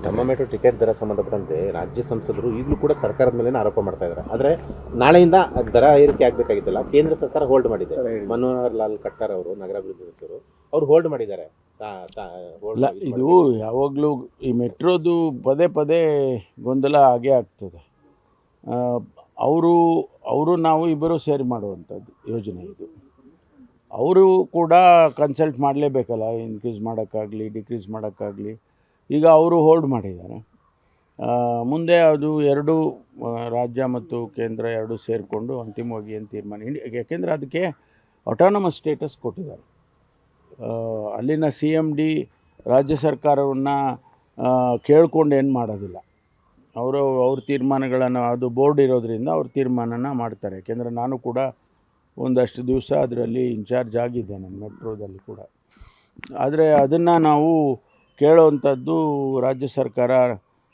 ತಮ್ಮ metro ticket ದರ ಸಂಬಂಧಪಟ್ಟಂತೆ ರಾಜ್ಯ ಸಂಸದರು ಈಗಲೂ ಕೂಡ ಸರ್ಕಾರದ ಮೇಲೆ ಆರೋಪ ಮಾಡ್ತಾ ಇದ್ದಾರೆ. ಆದರೆ ನಾಳೆಯಿಂದ ದರ ಏರಿಕೆ ಆಗಬೇಕಾಗಿತ್ತಲ್ಲ, ಕೇಂದ್ರ ಸರ್ಕಾರ ಹೋಲ್ಡ್ ಮಾಡಿದೆ. ಮನೋಹರ್ ಲಾಲ್ ಖಟ್ಟರ್ ಅವರು, ನಗರಾಭಿವೃದ್ಧಿ ಸಚಿವರು, ಅವರು ಹೋಲ್ಡ್ ಮಾಡಿದ್ದಾರೆ. ಇಲ್ಲ, ಇದು ಯಾವಾಗಲೂ ಈ ಮೆಟ್ರೋದು ಪದೇ ಪದೇ ಗೊಂದಲ ಆಗೇ ಆಗ್ತದೆ. ಅವರು ನಾವು ಇಬ್ಬರು ಸೇರಿ ಮಾಡುವಂಥದ್ದು ಯೋಜನೆ ಇದು. ಅವರು ಕೂಡ ಕನ್ಸಲ್ಟ್ ಮಾಡಲೇಬೇಕಲ್ಲ, ಇನ್ಕ್ರೀಸ್ ಮಾಡೋಕ್ಕಾಗಲಿ ಡಿಕ್ರೀಸ್ ಮಾಡೋಕ್ಕಾಗಲಿ. ಈಗ ಅವರು ಹೋಲ್ಡ್ ಮಾಡಿದ್ದಾರೆ. ಮುಂದೆ ಅದು ಎರಡು ರಾಜ್ಯ ಮತ್ತು ಕೇಂದ್ರ ಎರಡು ಸೇರಿಕೊಂಡು ಅಂತಿಮವಾಗಿ ಏನು ತೀರ್ಮಾನ, ಯಾಕೆಂದರೆ ಅದಕ್ಕೆ ಆಟೋನಮಸ್ ಸ್ಟೇಟಸ್ ಕೊಟ್ಟಿದ್ದಾರೆ. ಅಲ್ಲಿನ CMD ರಾಜ್ಯ ಸರ್ಕಾರವನ್ನು ಕೇಳ್ಕೊಂಡು ಏನು ಮಾಡೋದಿಲ್ಲ. ಅವ್ರ ತೀರ್ಮಾನಗಳನ್ನು, ಅದು ಬೋರ್ಡ್ ಇರೋದರಿಂದ ಅವ್ರ ತೀರ್ಮಾನನ ಮಾಡ್ತಾರೆ. ಯಾಕೆಂದರೆ ನಾನು ಕೂಡ ಒಂದಷ್ಟು ದಿವಸ ಅದರಲ್ಲಿ ಇನ್ಚಾರ್ಜ್ ಆಗಿದ್ದೆ, ನನ್ನ ಮೆಟ್ರೋದಲ್ಲಿ ಕೂಡ. ಆದರೆ ಅದನ್ನು ನಾವು ಕೇಳುವಂಥದ್ದು ರಾಜ್ಯ ಸರ್ಕಾರ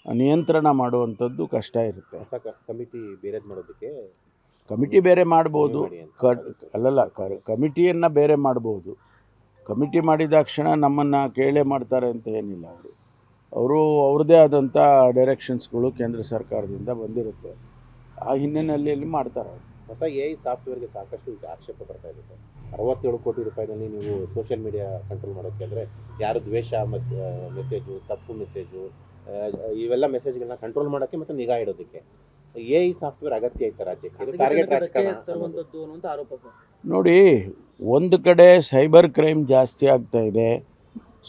ನಿಯಂತ್ರಣ ಮಾಡುವಂಥದ್ದು ಕಷ್ಟ ಇರುತ್ತೆ. ಕಮಿಟಿ ಬೇರೆ ಮಾಡೋದಕ್ಕೆ ಕಮಿಟಿ ಬೇರೆ ಮಾಡ್ಬೋದು, ಕಮಿಟಿಯನ್ನು ಬೇರೆ ಮಾಡ್ಬೋದು. ಕಮಿಟಿ ಮಾಡಿದ ಕ್ಷಣ ನಮ್ಮನ್ನು ಕೇಳೇ ಮಾಡ್ತಾರೆ ಅಂತ ಏನಿಲ್ಲ. ಅವರು ಅವ್ರದ್ದೇ ಆದಂಥ ಡೈರೆಕ್ಷನ್ಸ್ಗಳು ಕೇಂದ್ರ ಸರ್ಕಾರದಿಂದ ಬಂದಿರುತ್ತೆ. ಆ ಹಿನ್ನೆಲೆಯಲ್ಲಿ ಮಾಡ್ತಾರೆ. ಹೊಸ AI ಸಾಫ್ಟ್ವೇರ್ಗೆ ಸಾಕಷ್ಟು ಆಕ್ಷೇಪ ಬರ್ತಾ ಇದೆ ಸರ್. 67 ಕೋಟಿ ರೂಪಾಯಿನಲ್ಲಿ ನೀವು ಸೋಷಿಯಲ್ ಮೀಡಿಯಾ ಕಂಟ್ರೋಲ್ ಮಾಡೋಕ್ಕೆ, ಅಂದರೆ ಯಾರು ದ್ವೇಷ ಮೆಸೇಜು, ತಪ್ಪು ಮೆಸೇಜು, ಇವೆಲ್ಲ ಮೆಸೇಜ್ಗಳನ್ನ ಕಂಟ್ರೋಲ್ ಮಾಡೋಕ್ಕೆ ಮತ್ತು ನಿಗಾ ಇಡೋದಕ್ಕೆ AI ಸಾಫ್ಟ್ವೇರ್ ಅಗತ್ಯ ಐತೆ ರಾಜ್ಯಕ್ಕೆ? ಟಾರ್ಗೆಟ್ ರಾಜಕಾರಣ ಅನ್ನುವಂಥ ಆರೋಪ ಸರ್. ನೋಡಿ, ಒಂದು ಕಡೆ ಸೈಬರ್ ಕ್ರೈಮ್ ಜಾಸ್ತಿ ಆಗ್ತಾ ಇದೆ,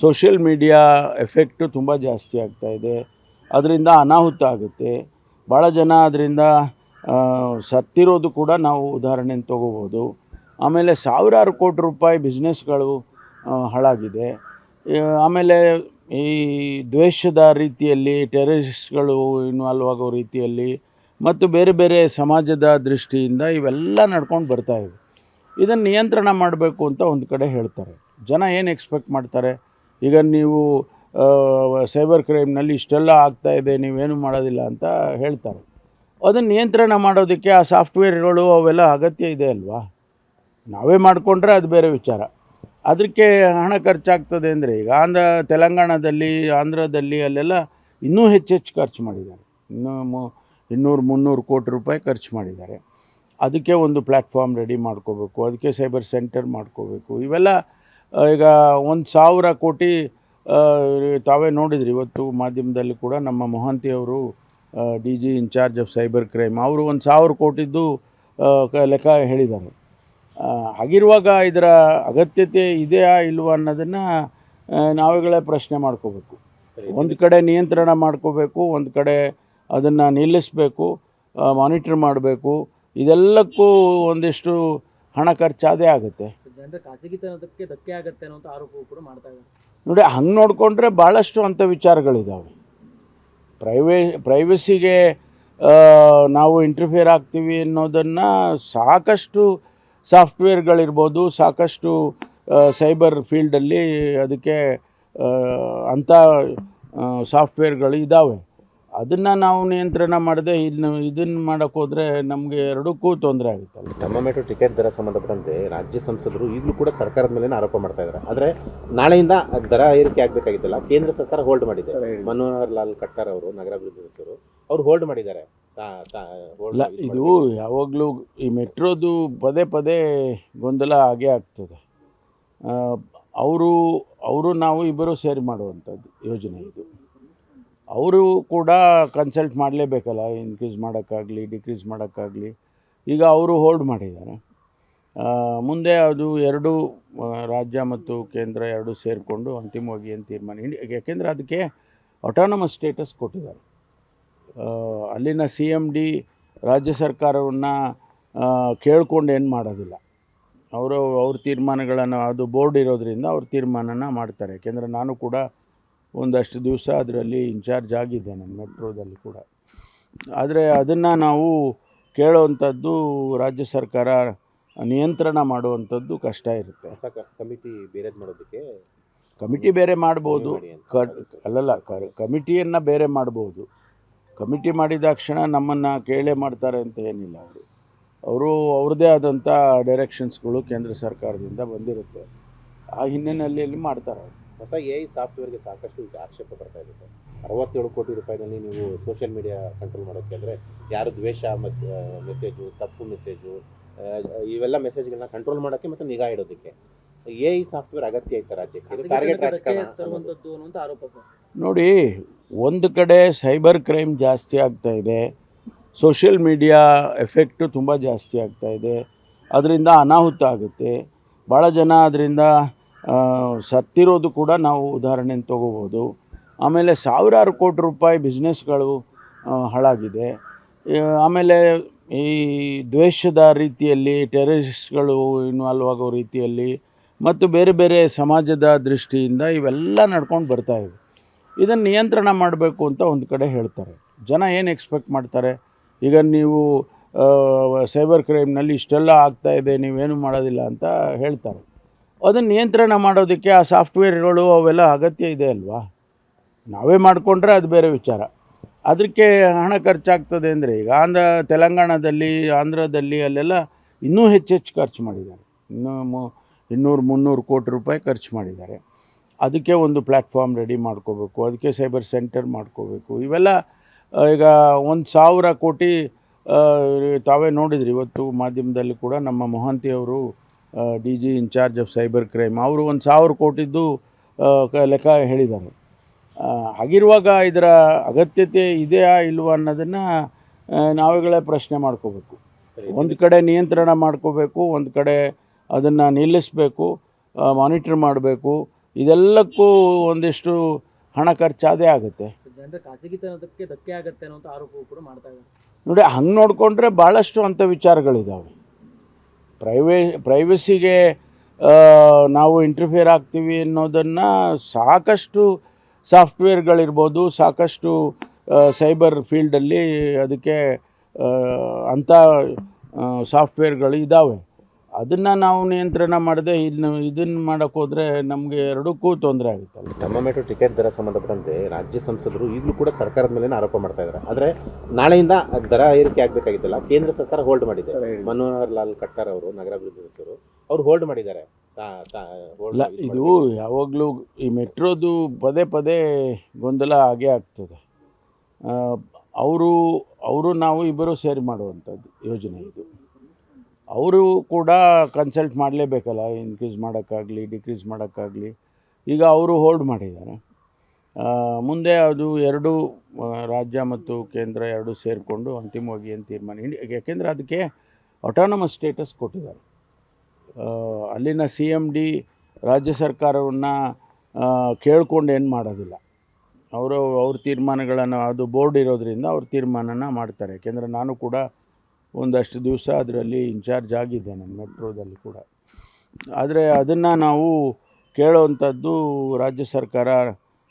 ಸೋಷಿಯಲ್ ಮೀಡಿಯಾ ಎಫೆಕ್ಟು ತುಂಬ ಜಾಸ್ತಿ ಆಗ್ತಾ ಇದೆ. ಅದರಿಂದ ಅನಾಹುತ ಆಗುತ್ತೆ. ಭಾಳ ಜನ ಅದರಿಂದ ಸತ್ತಿರೋದು ಕೂಡ ನಾವು ಉದಾಹರಣೆ ತೊಗೋಬೋದು. ಆಮೇಲೆ ಸಾವಿರಾರು ಕೋಟಿ ರೂಪಾಯಿ ಬಿಸ್ನೆಸ್ಗಳು ಹಾಳಾಗಿದೆ. ಆಮೇಲೆ ಈ ದ್ವೇಷದ ರೀತಿಯಲ್ಲಿ, ಟೆರರಿಸ್ಟ್ಗಳು ಇನ್ವಾಲ್ವ್ ಆಗೋ ರೀತಿಯಲ್ಲಿ ಮತ್ತು ಬೇರೆ ಬೇರೆ ಸಮಾಜದ ದೃಷ್ಟಿಯಿಂದ ಇವೆಲ್ಲ ನಡ್ಕೊಂಡು ಬರ್ತಾಯಿದೆ. ಇದನ್ನು ನಿಯಂತ್ರಣ ಮಾಡಬೇಕು ಅಂತ ಒಂದು ಕಡೆ ಹೇಳ್ತಾರೆ. ಜನ ಏನು ಎಕ್ಸ್ಪೆಕ್ಟ್ ಮಾಡ್ತಾರೆ, ಈಗ ನೀವು ಸೈಬರ್ ಕ್ರೈಮ್ನಲ್ಲಿ ಇಷ್ಟೆಲ್ಲ ಆಗ್ತಾಯಿದೆ, ನೀವೇನು ಮಾಡೋದಿಲ್ಲ ಅಂತ ಹೇಳ್ತಾರೆ. ಅದನ್ನು ನಿಯಂತ್ರಣ ಮಾಡೋದಕ್ಕೆ ಆ ಸಾಫ್ಟ್ವೇರ್ಗಳು ಅವೆಲ್ಲ ಅಗತ್ಯ ಇದೆ ಅಲ್ವಾ? ನಾವೇ ಮಾಡಿಕೊಂಡ್ರೆ ಅದು ಬೇರೆ ವಿಚಾರ. ಅದಕ್ಕೆ ಹಣ ಖರ್ಚಾಗ್ತದೆ ಅಂದರೆ, ಈಗ ತೆಲಂಗಾಣದಲ್ಲಿ, ಆಂಧ್ರದಲ್ಲಿ ಅಲ್ಲೆಲ್ಲ ಇನ್ನೂ ಹೆಚ್ಚೆಚ್ಚು ಖರ್ಚು ಮಾಡಿದ್ದಾರೆ. ಇನ್ನೂ 200-300 ಕೋಟಿ ರೂಪಾಯಿ ಖರ್ಚು ಮಾಡಿದ್ದಾರೆ. ಅದಕ್ಕೆ ಒಂದು ಪ್ಲ್ಯಾಟ್ಫಾರ್ಮ್ ರೆಡಿ ಮಾಡ್ಕೋಬೇಕು, ಅದಕ್ಕೆ ಸೈಬರ್ ಸೆಂಟರ್ ಮಾಡ್ಕೋಬೇಕು. ಇವೆಲ್ಲ ಈಗ 1,000 ಕೋಟಿ, ತಾವೇ ನೋಡಿದ್ರಿ ಇವತ್ತು ಮಾಧ್ಯಮದಲ್ಲಿ ಕೂಡ ನಮ್ಮ ಮೊಹಂತಿ ಅವರು, DG in-charge of cyber crime, ಅವರು 1,000 ಕೋಟಿದ್ದು ಲೆಕ್ಕ ಹೇಳಿದ್ದಾರೆ. ಹಾಗಿರುವಾಗ ಇದರ ಅಗತ್ಯತೆ ಇದೆಯಾ ಇಲ್ವಾ ಅನ್ನೋದನ್ನು ನಾವುಗಳೇ ಪ್ರಶ್ನೆ ಮಾಡ್ಕೋಬೇಕು. ಒಂದು ಕಡೆ ನಿಯಂತ್ರಣ ಮಾಡ್ಕೋಬೇಕು, ಒಂದು ಕಡೆ ಅದನ್ನು ನಿಲ್ಲಿಸಬೇಕು, ಮಾನಿಟ್ರ್ ಮಾಡಬೇಕು. ಇದೆಲ್ಲಕ್ಕೂ ಒಂದಿಷ್ಟು ಹಣ ಖರ್ಚಾದೇ ಆಗುತ್ತೆ. ಖಾಸಗಿತನಕ್ಕೆ ಧಕ್ಕೆ ಆಗುತ್ತೆ ಅನ್ನೋ ಆರೋಪ ಕೂಡ ಮಾಡ್ತಾ ಇದ್ದಾರೆ. ನೋಡಿ, ಹಂಗೆ ನೋಡಿಕೊಂಡ್ರೆ ಭಾಳಷ್ಟು ಅಂಥ ವಿಚಾರಗಳಿದ್ದಾವೆ. ಪ್ರೈವಸಿಗೆ ನಾವು ಇಂಟರ್ಫಿಯರ್ ಆಗ್ತೀವಿ ಅನ್ನೋದನ್ನು ಸಾಕಷ್ಟು ಸಾಫ್ಟ್ವೇರ್ಗಳಿರ್ಬೋದು, ಸಾಕಷ್ಟು ಸೈಬರ್ ಫೀಲ್ಡಲ್ಲಿ ಅದಕ್ಕೆ ಅಂಥ ಸಾಫ್ಟ್ವೇರ್ಗಳು ಇದ್ದಾವೆ. ಅದನ್ನು ನಾವು ನಿಯಂತ್ರಣ ಮಾಡದೆ ಇದನ್ನು ಮಾಡೋಕ್ಕೆ ಹೋದರೆ ನಮಗೆ ಎರಡಕ್ಕೂ ತೊಂದರೆ ಆಗುತ್ತಲ್ಲ. ತಮ್ಮ ಮೆಟ್ರೋ ಟಿಕೆಟ್ ದರ ಸಂಬಂಧಪಟ್ಟಂತೆ ರಾಜ್ಯ ಸಂಸದರು ಈಗಲೂ ಕೂಡ ಸರ್ಕಾರದ ಮೇಲೆ ಆರೋಪ ಮಾಡ್ತಾ ಇದ್ದಾರೆ. ಆದರೆ ನಾಳೆಯಿಂದ ದರ ಏರಿಕೆ ಆಗಬೇಕಾಗಿತ್ತಲ್ಲ, ಕೇಂದ್ರ ಸರ್ಕಾರ ಹೋಲ್ಡ್ ಮಾಡಿದೆ. ಮನೋಹರ್ ಲಾಲ್ ಖಟ್ಟರ್ ಅವರು, ನಗರಾಭಿವೃದ್ಧಿ ಸಚಿವರು, ಅವರು ಹೋಲ್ಡ್ ಮಾಡಿದ್ದಾರೆ. ಇಲ್ಲ, ಇದು ಯಾವಾಗಲೂ ಈ ಮೆಟ್ರೋದು ಪದೇ ಪದೇ ಗೊಂದಲ ಆಗೇ ಆಗ್ತದೆ. ಅವರು ನಾವು ಇಬ್ಬರು ಸೇರಿ ಮಾಡುವಂಥದ್ದು ಯೋಜನೆ ಇದು. ಅವರು ಕೂಡ ಕನ್ಸಲ್ಟ್ ಮಾಡಲೇಬೇಕಲ್ಲ, ಇನ್ಕ್ರೀಸ್ ಮಾಡೋಕ್ಕಾಗಲಿ ಡಿಕ್ರೀಸ್ ಮಾಡೋಕ್ಕಾಗಲಿ. ಈಗ ಅವರು ಹೋಲ್ಡ್ ಮಾಡಿದ್ದಾರೆ. ಮುಂದೆ ಅದು ಎರಡು ರಾಜ್ಯ ಮತ್ತು ಕೇಂದ್ರ ಎರಡು ಸೇರಿಕೊಂಡು ಅಂತಿಮವಾಗಿ ಏನು ತೀರ್ಮಾನ, ಯಾಕೆಂದರೆ ಅದಕ್ಕೆ ಆಟೋನಮಸ್ ಸ್ಟೇಟಸ್ ಕೊಟ್ಟಿದ್ದಾರೆ. ಅಲ್ಲಿನ CMD ರಾಜ್ಯ ಸರ್ಕಾರವನ್ನು ಕೇಳ್ಕೊಂಡು ಏನು ಮಾಡೋದಿಲ್ಲ. ಅವ್ರ ತೀರ್ಮಾನಗಳನ್ನು, ಅದು ಬೋರ್ಡ್ ಇರೋದರಿಂದ ಅವ್ರ ತೀರ್ಮಾನನ ಮಾಡ್ತಾರೆ. ಯಾಕೆಂದರೆ ನಾನು ಕೂಡ ಒಂದಷ್ಟು ದಿವಸ ಅದರಲ್ಲಿ ಇನ್ಚಾರ್ಜ್ ಆಗಿದ್ದೆ, ನನ್ನ ಮೆಟ್ರೋದಲ್ಲಿ ಕೂಡ. ಆದರೆ ಅದನ್ನು ನಾವು ಕೇಳುವಂಥದ್ದು ರಾಜ್ಯ ಸರ್ಕಾರ ನಿಯಂತ್ರಣ ಮಾಡುವಂಥದ್ದು ಕಷ್ಟ ಇರುತ್ತೆ. ಕಮಿಟಿ ಬೇರೆ ಮಾಡೋದಕ್ಕೆ ಕಮಿಟಿ ಬೇರೆ ಮಾಡ್ಬೋದು, ಕಮಿಟಿಯನ್ನು ಬೇರೆ ಮಾಡ್ಬೋದು. ಕಮಿಟಿ ಮಾಡಿದ ಕ್ಷಣ ನಮ್ಮನ್ನು ಕೇಳೇ ಮಾಡ್ತಾರೆ ಅಂತ ಏನಿಲ್ಲ. ಅವರು ಅವ್ರದ್ದೇ ಆದಂಥ ಡೈರೆಕ್ಷನ್ಸ್ಗಳು ಕೇಂದ್ರ ಸರ್ಕಾರದಿಂದ ಬಂದಿರುತ್ತೆ. ಆ ಹಿನ್ನೆಲೆಯಲ್ಲಿ ಮಾಡ್ತಾರೆ. ಹೊಸ AI ಸಾಫ್ಟ್ವೇರ್ಗೆ ಸಾಕಷ್ಟು ಆಕ್ಷೇಪ ಬರ್ತಾ ಇದೆ ಸರ್. 67 ಕೋಟಿ ರೂಪಾಯಿನಲ್ಲಿ ನೀವು ಸೋಷಿಯಲ್ ಮೀಡಿಯಾ ಕಂಟ್ರೋಲ್ ಮಾಡೋಕ್ಕೆ ಅಂದರೆ ಯಾರು ದ್ವೇಷ ಮೆಸೇಜು, ತಪ್ಪು ಮೆಸೇಜು, ಇವೆಲ್ಲ ಮೆಸೇಜ್ಗಳನ್ನ ಕಂಟ್ರೋಲ್ ಮಾಡೋಕ್ಕೆ ಮತ್ತು ನಿಗಾ ಇಡೋದಕ್ಕೆ AI ಸಾಫ್ಟ್ವೇರ್ ಅಗತ್ಯ ಐತೆ ರಾಜ್ಯಕ್ಕೆ. ಇದು ಟಾರ್ಗೆಟ್ ರಾಜಕಾರಣ ಅನ್ನೋದು. ತರುವಂತದ್ದು ಅನ್ನುವಂತ ಆರೋಪ ಸರ್. ನೋಡಿ, ಒಂದು ಕಡೆ ಸೈಬರ್ ಕ್ರೈಮ್ ಜಾಸ್ತಿ ಆಗ್ತಾ ಇದೆ, ಸೋಷಿಯಲ್ ಮೀಡಿಯಾ ಎಫೆಕ್ಟು ತುಂಬ ಜಾಸ್ತಿ ಆಗ್ತಾ ಇದೆ, ಅದರಿಂದ ಅನಾಹುತ ಆಗುತ್ತೆ. ಭಾಳ ಜನ ಅದರಿಂದ ಸತ್ತಿರೋದು ಕೂಡ ನಾವು ಉದಾಹರಣೆ ತೊಗೋಬೋದು. ಆಮೇಲೆ ಸಾವಿರಾರು ಕೋಟಿ ರೂಪಾಯಿ ಬಿಸ್ನೆಸ್ಗಳು ಹಾಳಾಗಿದೆ. ಆಮೇಲೆ ಈ ದ್ವೇಷದ ರೀತಿಯಲ್ಲಿ ಟೆರರಿಸ್ಟ್ಗಳು ಇನ್ವಾಲ್ವ್ ಆಗೋ ರೀತಿಯಲ್ಲಿ ಮತ್ತು ಬೇರೆ ಬೇರೆ ಸಮಾಜದ ದೃಷ್ಟಿಯಿಂದ ಇವೆಲ್ಲ ನಡ್ಕೊಂಡು ಬರ್ತಾಯಿದೆ. ಇದನ್ನು ನಿಯಂತ್ರಣ ಮಾಡಬೇಕು ಅಂತ ಒಂದು ಕಡೆ ಹೇಳ್ತಾರೆ. ಜನ ಏನು ಎಕ್ಸ್ಪೆಕ್ಟ್ ಮಾಡ್ತಾರೆ, ಈಗ ನೀವು ಸೈಬರ್ ಕ್ರೈಮ್ನಲ್ಲಿ ಇಷ್ಟೆಲ್ಲ ಆಗ್ತಾಯಿದೆ, ನೀವೇನು ಮಾಡೋದಿಲ್ಲ ಅಂತ ಹೇಳ್ತಾರೆ. ಅದನ್ನು ನಿಯಂತ್ರಣ ಮಾಡೋದಕ್ಕೆ ಆ ಸಾಫ್ಟ್ವೇರ್ಗಳು ಅವೆಲ್ಲ ಅಗತ್ಯ ಇದೆ ಅಲ್ವಾ? ನಾವೇ ಮಾಡಿಕೊಂಡ್ರೆ ಅದು ಬೇರೆ ವಿಚಾರ. ಅದಕ್ಕೆ ಹಣ ಖರ್ಚಾಗ್ತದೆ ಅಂದರೆ ಈಗ ತೆಲಂಗಾಣದಲ್ಲಿ, ಆಂಧ್ರದಲ್ಲಿ ಅಲ್ಲೆಲ್ಲ ಇನ್ನೂ ಹೆಚ್ಚೆಚ್ಚು ಖರ್ಚು ಮಾಡಿದ್ದಾರೆ. ಇನ್ನೂ 200-300 ಕೋಟಿ ರೂಪಾಯಿ ಖರ್ಚು ಮಾಡಿದ್ದಾರೆ. ಅದಕ್ಕೆ ಒಂದು ಪ್ಲ್ಯಾಟ್ಫಾರ್ಮ್ ರೆಡಿ ಮಾಡ್ಕೋಬೇಕು, ಅದಕ್ಕೆ ಸೈಬರ್ ಸೆಂಟರ್ ಮಾಡ್ಕೋಬೇಕು. ಇವೆಲ್ಲ ಈಗ 1,000 ಕೋಟಿ ತಾವೇ ನೋಡಿದ್ರಿ ಇವತ್ತು ಮಾಧ್ಯಮದಲ್ಲಿ ಕೂಡ. ನಮ್ಮ ಮೊಹಂತಿ ಅವರು DG in-charge of cyber crime, ಅವರು 1,000 ಕೋಟಿದ್ದು ಲೆಕ್ಕ ಹೇಳಿದ್ದಾರೆ. ಹಾಗಿರುವಾಗ ಇದರ ಅಗತ್ಯತೆ ಇದೆಯಾ ಇಲ್ವಾ ಅನ್ನೋದನ್ನು ನಾವುಗಳೇ ಪ್ರಶ್ನೆ ಮಾಡ್ಕೋಬೇಕು. ಒಂದು ಕಡೆ ನಿಯಂತ್ರಣ ಮಾಡ್ಕೋಬೇಕು, ಒಂದು ಕಡೆ ಅದನ್ನು ನಿಲ್ಲಿಸಬೇಕು, ಮಾನಿಟ್ರ್ ಮಾಡಬೇಕು. ಇದೆಲ್ಲಕ್ಕೂ ಒಂದಿಷ್ಟು ಹಣ ಖರ್ಚಾದೇ ಆಗುತ್ತೆ. ಜನರ ಖಾಸಗಿತನಕ್ಕೆ ಧಕ್ಕೆ ಆಗುತ್ತೆ ಅನ್ನೋಂಥ ಆರೋಪವೂ ಕೂಡ ಮಾಡ್ತಾ ಇದ್ದಾರೆ. ನೋಡಿ, ಹಂಗೆ ನೋಡಿಕೊಂಡ್ರೆ ಭಾಳಷ್ಟು ಅಂಥ ವಿಚಾರಗಳಿದ್ದಾವೆ. ಪ್ರೈವಸಿಗೆ ನಾವು ಇಂಟರ್ಫಿಯರ್ ಆಗ್ತೀವಿ ಅನ್ನೋದನ್ನು ಸಾಕಷ್ಟು ಸಾಫ್ಟ್ವೇರ್ಗಳಿರ್ಬೋದು, ಸಾಕಷ್ಟು ಸೈಬರ್ ಫೀಲ್ಡಲ್ಲಿ ಅದಕ್ಕೆ ಅಂಥ ಸಾಫ್ಟ್ವೇರ್ಗಳು ಇದ್ದಾವೆ. ಅದನ್ನು ನಾವು ನಿಯಂತ್ರಣ ಮಾಡದೆ ಇದನ್ನು ಮಾಡೋಕ್ಕೆ ಹೋದರೆ ನಮಗೆ ಎರಡಕ್ಕೂ ತೊಂದರೆ ಆಗುತ್ತಲ್ಲ. ತಮ್ಮ ಮೆಟ್ರೋ ಟಿಕೆಟ್ ದರ ಸಂಬಂಧಪಟ್ಟಂತೆ ರಾಜ್ಯ ಸಂಸದರು ಈಗಲೂ ಕೂಡ ಸರ್ಕಾರದ ಮೇಲೆ ಆರೋಪ ಮಾಡ್ತಾ ಇದ್ದಾರೆ. ಆದರೆ ನಾಳೆಯಿಂದ ದರ ಏರಿಕೆ ಆಗಬೇಕಾಗಿತ್ತಲ್ಲ, ಕೇಂದ್ರ ಸರ್ಕಾರ ಹೋಲ್ಡ್ ಮಾಡಿದೆ. ಮನೋಹರ್ ಲಾಲ್ ಖಟ್ಟರ್ ಅವರು, ನಗರಾಭಿವೃದ್ಧಿ ಸಚಿವರು, ಅವರು ಹೋಲ್ಡ್ ಮಾಡಿದ್ದಾರೆ. ಇದು ಯಾವಾಗಲೂ ಈ ಮೆಟ್ರೋದು ಪದೇ ಪದೇ ಗೊಂದಲ ಆಗೇ ಆಗ್ತದೆ. ಅವರು ನಾವು ಇಬ್ಬರು ಸೇರಿ ಮಾಡುವಂಥದ್ದು ಯೋಜನೆ ಇದು. ಅವರು ಕೂಡ ಕನ್ಸಲ್ಟ್ ಮಾಡಲೇಬೇಕಲ್ಲ, ಇನ್ಕ್ರೀಸ್ ಮಾಡೋಕ್ಕಾಗಲಿ ಡಿಕ್ರೀಸ್ ಮಾಡೋಕ್ಕಾಗಲಿ. ಈಗ ಅವರು ಹೋಲ್ಡ್ ಮಾಡಿದ್ದಾರೆ. ಮುಂದೆ ಅದು ಎರಡೂ ರಾಜ್ಯ ಮತ್ತು ಕೇಂದ್ರ ಎರಡೂ ಸೇರಿಕೊಂಡು ಅಂತಿಮವಾಗಿ ಏನು ತೀರ್ಮಾನ, ಯಾಕೆಂದರೆ ಅದಕ್ಕೆ ಆಟೋನಮಸ್ ಸ್ಟೇಟಸ್ ಕೊಟ್ಟಿದ್ದಾರೆ. ಅಲ್ಲಿನ CMD ರಾಜ್ಯ ಸರ್ಕಾರವನ್ನು ಕೇಳ್ಕೊಂಡು ಏನು ಮಾಡೋದಿಲ್ಲ. ಅವ್ರ ತೀರ್ಮಾನಗಳನ್ನು, ಅದು ಬೋರ್ಡ್ ಇರೋದರಿಂದ ಅವ್ರ ತೀರ್ಮಾನನ ಮಾಡ್ತಾರೆ. ಯಾಕೆಂದರೆ ನಾನು ಕೂಡ ಒಂದಷ್ಟು ದಿವಸ ಅದರಲ್ಲಿ ಇನ್ಚಾರ್ಜ್ ಆಗಿದ್ದೆ, ನನ್ನ ಮೆಟ್ರೋದಲ್ಲಿ ಕೂಡ. ಆದರೆ ಅದನ್ನು ನಾವು ಕೇಳೋವಂಥದ್ದು ರಾಜ್ಯ ಸರ್ಕಾರ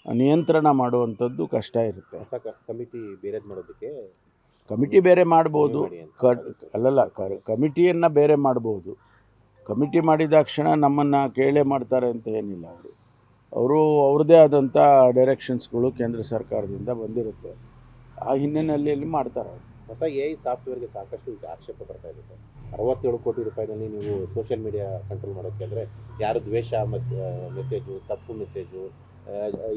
ನಿಯಂತ್ರಣ ಮಾಡುವಂಥದ್ದು ಕಷ್ಟ ಇರುತ್ತೆ. ಹೊಸ ಕಮಿಟಿ ಬೇರೆ ಮಾಡೋದಕ್ಕೆ ಕಮಿಟಿ ಬೇರೆ ಮಾಡ್ಬೋದು, ಕಮಿಟಿಯನ್ನು ಬೇರೆ ಮಾಡ್ಬೋದು. ಕಮಿಟಿ ಮಾಡಿದ ತಕ್ಷಣ ನಮ್ಮನ್ನು ಕೇಳೇ ಮಾಡ್ತಾರೆ ಅಂತ ಏನಿಲ್ಲ. ಅವರು ಅವ್ರದ್ದೇ ಆದಂಥ ಡೈರೆಕ್ಷನ್ಸ್ಗಳು ಕೇಂದ್ರ ಸರ್ಕಾರದಿಂದ ಬಂದಿರುತ್ತೆ. ಆ ಹಿನ್ನೆಲೆಯಲ್ಲಿ ಮಾಡ್ತಾರೆ. ಹೊಸ AI ಸಾಫ್ಟ್ವೇರ್ಗೆ ಸಾಕಷ್ಟು ಆಕ್ಷೇಪ ಬರ್ತಾ ಇದೆ ಸರ್. 67 ಕೋಟಿ ರೂಪಾಯಿನಲ್ಲಿ ನೀವು ಸೋಷಿಯಲ್ ಮೀಡಿಯಾ ಕಂಟ್ರೋಲ್ ಮಾಡೋಕ್ಕೆ ಅಂದರೆ ಯಾರು ದ್ವೇಷ ಮೆಸೇಜು, ತಪ್ಪು ಮೆಸೇಜು,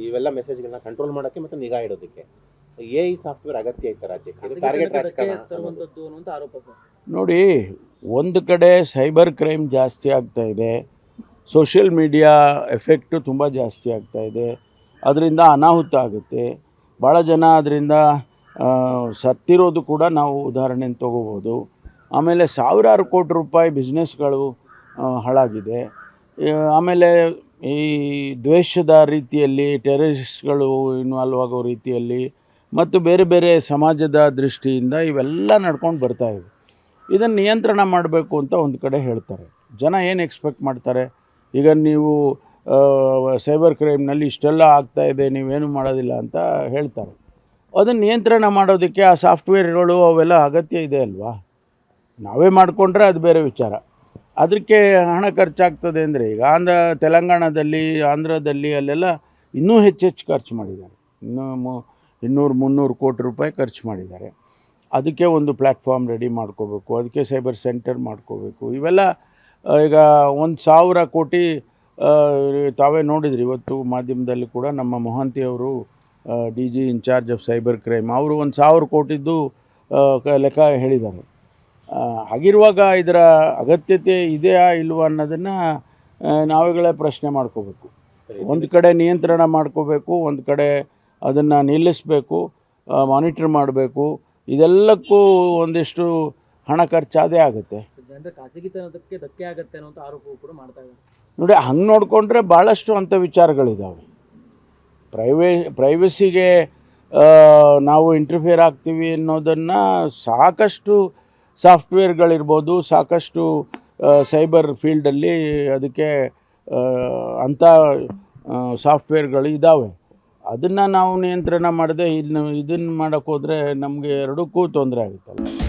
ಇವೆಲ್ಲ ಮೆಸೇಜ್ಗಳನ್ನ ಕಂಟ್ರೋಲ್ ಮಾಡೋಕ್ಕೆ ಮತ್ತು ನಿಗಾ ಇಡೋದಕ್ಕೆ AI ಸಾಫ್ಟ್ವೇರ್ ಅಗತ್ಯ ಐತೆ ರಾಜ್ಯಕ್ಕೆ. ಇದು ಟಾರ್ಗೆಟ್ ರಾಜಕಾರಣ ತರುವಂತದ್ದು ಅನ್ನುವಂತ ಆರೋಪ ಸರ್. ನೋಡಿ, ಒಂದು ಕಡೆ ಸೈಬರ್ ಕ್ರೈಮ್ ಜಾಸ್ತಿ ಆಗ್ತಾ ಇದೆ, ಸೋಷಿಯಲ್ ಮೀಡಿಯಾ ಎಫೆಕ್ಟು ತುಂಬ ಜಾಸ್ತಿ ಆಗ್ತಾ ಇದೆ, ಅದರಿಂದ ಅನಾಹುತ ಆಗುತ್ತೆ. ಭಾಳ ಜನ ಅದರಿಂದ ಸತ್ತಿರೋದು ಕೂಡ ನಾವು ಉದಾಹರಣೆ ತೊಗೋಬೋದು. ಆಮೇಲೆ ಸಾವಿರಾರು ಕೋಟಿ ರೂಪಾಯಿ ಬಿಸ್ನೆಸ್ಗಳು ಹಾಳಾಗಿದೆ. ಆಮೇಲೆ ಈ ದ್ವೇಷದ ರೀತಿಯಲ್ಲಿ ಟೆರರಿಸ್ಟ್ಗಳು ಇನ್ವಾಲ್ವ್ ಆಗೋ ರೀತಿಯಲ್ಲಿ ಮತ್ತು ಬೇರೆ ಬೇರೆ ಸಮಾಜದ ದೃಷ್ಟಿಯಿಂದ ಇವೆಲ್ಲ ನಡ್ಕೊಂಡು ಬರ್ತಾಯಿದೆ. ಇದನ್ನು ನಿಯಂತ್ರಣ ಮಾಡಬೇಕು ಅಂತ ಒಂದು ಕಡೆ ಹೇಳ್ತಾರೆ. ಜನ ಏನು ಎಕ್ಸ್ಪೆಕ್ಟ್ ಮಾಡ್ತಾರೆ, ಈಗ ನೀವು ಸೈಬರ್ ಕ್ರೈಮ್ನಲ್ಲಿ ಇಷ್ಟೆಲ್ಲ ಆಗ್ತಾಯಿದೆ, ನೀವೇನು ಮಾಡೋದಿಲ್ಲ ಅಂತ ಹೇಳ್ತಾರೆ. ಅದನ್ನು ನಿಯಂತ್ರಣ ಮಾಡೋದಕ್ಕೆ ಆ ಸಾಫ್ಟ್ವೇರ್ಗಳು ಅವೆಲ್ಲ ಅಗತ್ಯ ಇದೆ ಅಲ್ವಾ? ನಾವೇ ಮಾಡಿಕೊಂಡ್ರೆ ಅದು ಬೇರೆ ವಿಚಾರ. ಅದಕ್ಕೆ ಹಣ ಖರ್ಚಾಗ್ತದೆ ಅಂದರೆ ಈಗ ತೆಲಂಗಾಣದಲ್ಲಿ, ಆಂಧ್ರದಲ್ಲಿ ಅಲ್ಲೆಲ್ಲ ಇನ್ನೂ ಹೆಚ್ಚೆಚ್ಚು ಖರ್ಚು ಮಾಡಿದ್ದಾರೆ. ಇನ್ನೂ 200-300 ಕೋಟಿ ರೂಪಾಯಿ ಖರ್ಚು ಮಾಡಿದ್ದಾರೆ. ಅದಕ್ಕೆ ಒಂದು ಪ್ಲ್ಯಾಟ್ಫಾರ್ಮ್ ರೆಡಿ ಮಾಡ್ಕೋಬೇಕು, ಅದಕ್ಕೆ ಸೈಬರ್ ಸೆಂಟರ್ ಮಾಡ್ಕೋಬೇಕು. ಇವೆಲ್ಲ ಈಗ 1,000 ಕೋಟಿ ತಾವೇ ನೋಡಿದ್ರಿ ಇವತ್ತು ಮಾಧ್ಯಮದಲ್ಲಿ ಕೂಡ. ನಮ್ಮ ಮೊಹಂತಿ ಅವರು D G in-charge of cyber crime, ಅವರು 1,000 ಕೋಟಿದ್ದು ಲೆಕ್ಕ ಹೇಳಿದ್ದಾರೆ. ಹಾಗಿರುವಾಗ ಇದರ ಅಗತ್ಯತೆ ಇದೆಯಾ ಇಲ್ವಾ ಅನ್ನೋದನ್ನು ನಾವುಗಳೇ ಪ್ರಶ್ನೆ ಮಾಡ್ಕೋಬೇಕು. ಒಂದು ಕಡೆ ನಿಯಂತ್ರಣ ಮಾಡ್ಕೋಬೇಕು, ಒಂದು ಕಡೆ ಅದನ್ನು ನಿಲ್ಲಿಸಬೇಕು, ಮಾನಿಟ್ರ್ ಮಾಡಬೇಕು. ಇದೆಲ್ಲಕ್ಕೂ ಒಂದಿಷ್ಟು ಹಣ ಖರ್ಚಾದೇ ಆಗುತ್ತೆ. ಜನರ ಖಾಸಗಿತನಕ್ಕೆ ಧಕ್ಕೆ ಆಗುತ್ತೆ ಅನ್ನೋಂಥ ಆರೋಪವೂ ಕೂಡ ಮಾಡ್ತಾ ಇದ್ದಾರೆ. ನೋಡಿ, ಹಂಗೆ ನೋಡಿಕೊಂಡ್ರೆ ಭಾಳಷ್ಟು ಅಂಥ ವಿಚಾರಗಳಿದ್ದಾವೆ. ಪ್ರೈವಸಿಗೆ ನಾವು ಇಂಟರ್ಫಿಯರ್ ಆಗ್ತೀವಿ ಅನ್ನೋದನ್ನು ಸಾಕಷ್ಟು ಸಾಫ್ಟ್ವೇರ್ಗಳಿರ್ಬೋದು, ಸಾಕಷ್ಟು ಸೈಬರ್ ಫೀಲ್ಡಲ್ಲಿ ಅದಕ್ಕೆ ಅಂಥ ಸಾಫ್ಟ್ವೇರ್ಗಳು ಇದ್ದಾವೆ. ಅದನ್ನು ನಾವು ನಿಯಂತ್ರಣ ಮಾಡದೆ ಇದನ್ನು ಮಾಡೋಕ್ಕೆ ಹೋದರೆ ನಮಗೆ ಎರಡಕ್ಕೂ ತೊಂದರೆ ಆಗುತ್ತಲ್ಲ.